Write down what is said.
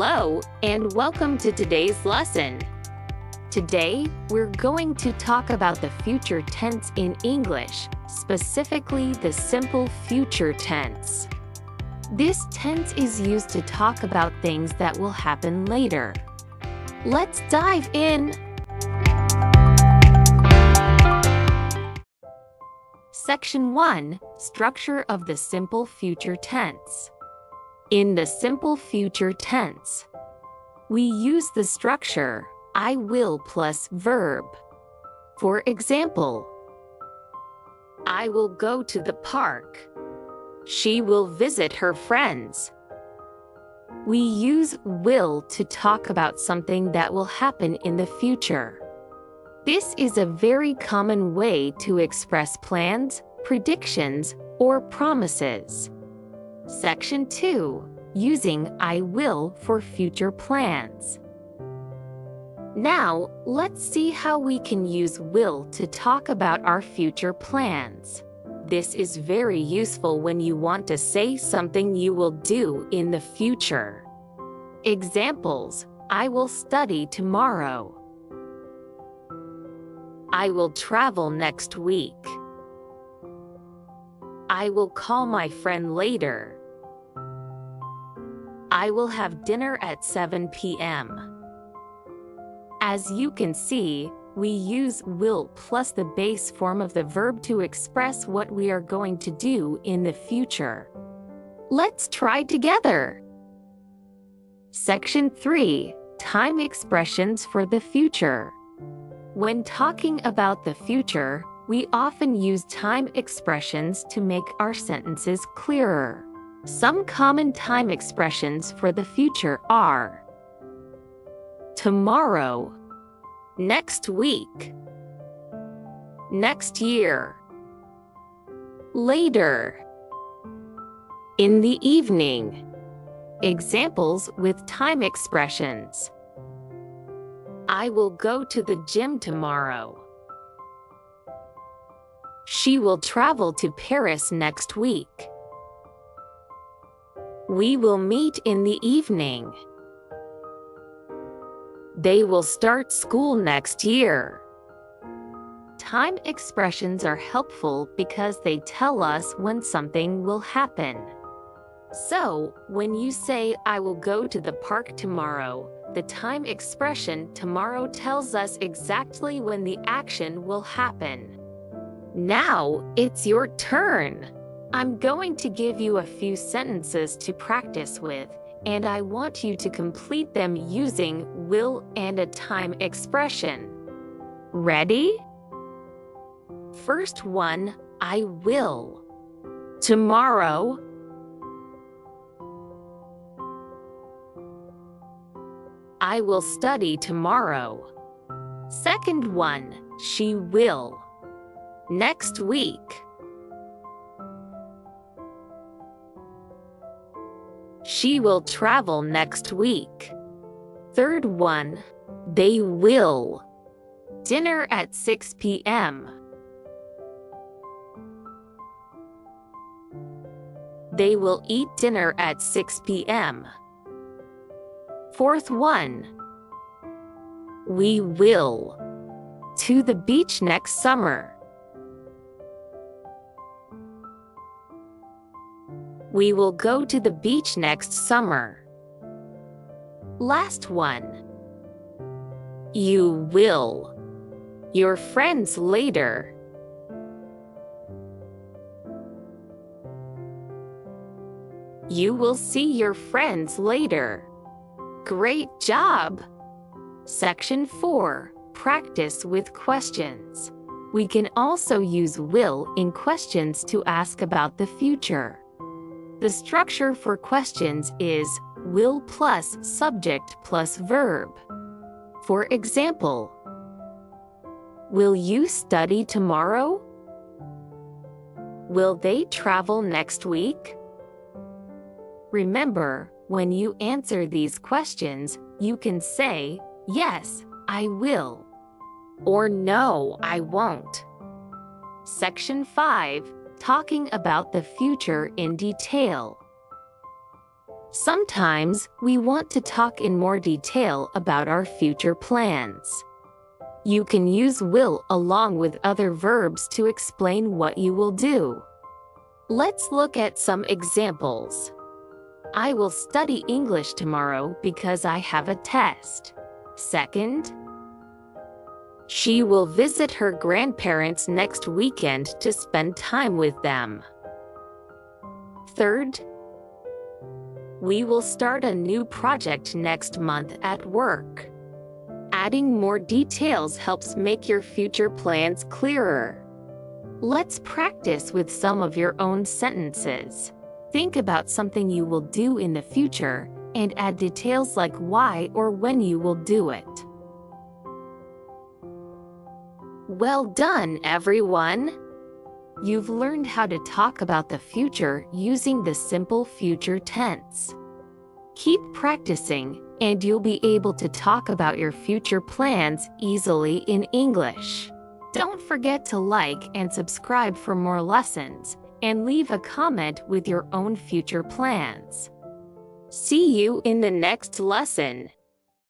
Hello, and welcome to today's lesson. Today, we're going to talk about the future tense in English, specifically the simple future tense. This tense is used to talk about things that will happen later. Let's dive in! Section 1. Structure of the simple future tense. In the simple future tense, we use the structure I will plus verb. For example, I will go to the park. She will visit her friends. We use will to talk about something that will happen in the future. This is a very common way to express plans, predictions, or promises. Section 2. Using I will for future plans. Now, let's see how we can use will to talk about our future plans. This is very useful when you want to say something you will do in the future. Examples: I will study tomorrow. I will travel next week. I will call my friend later. I will have dinner at 7 p.m. As you can see, we use will plus the base form of the verb to express what we are going to do in the future. Let's try together. Section 3. Time expressions for the future. When talking about the future, we often use time expressions to make our sentences clearer. Some common time expressions for the future are tomorrow, next week, next year, later, in the evening. Examples with time expressions: I will go to the gym tomorrow. She will travel to Paris next week. We will meet in the evening. They will start school next year. Time expressions are helpful because they tell us when something will happen. So, when you say, I will go to the park tomorrow, the time expression tomorrow tells us exactly when the action will happen. Now, it's your turn. I'm going to give you a few sentences to practice with, and I want you to complete them using will and a time expression. Ready? First one, I will. Tomorrow. I will study tomorrow. Second one, she will. Next week. She will travel next week. Third one, they will. Dinner at 6 p.m. They will eat dinner at 6 p.m. Fourth one, we will. To the beach next summer. We will go to the beach next summer. Last one. You will. Your friends later. You will see your friends later. Great job! Section 4. Practice with questions. We can also use will in questions to ask about the future. The structure for questions is will plus subject plus verb. For example, will you study tomorrow? Will they travel next week? Remember, when you answer these questions, you can say, yes, I will, or no, I won't. Section 5. Talking about the future in detail. Sometimes we want to talk in more detail about our future plans. You can use will along with other verbs to explain what you will do. Let's look at some examples. I will study English tomorrow because I have a test. Second, she will visit her grandparents next weekend to spend time with them. Third, we will start a new project next month at work. Adding more details helps make your future plans clearer. Let's practice with some of your own sentences. Think about something you will do in the future and add details like why or when you will do it. Well done, everyone! You've learned how to talk about the future using the simple future tense. Keep practicing, and you'll be able to talk about your future plans easily in English. Don't forget to like and subscribe for more lessons, and leave a comment with your own future plans. See you in the next lesson.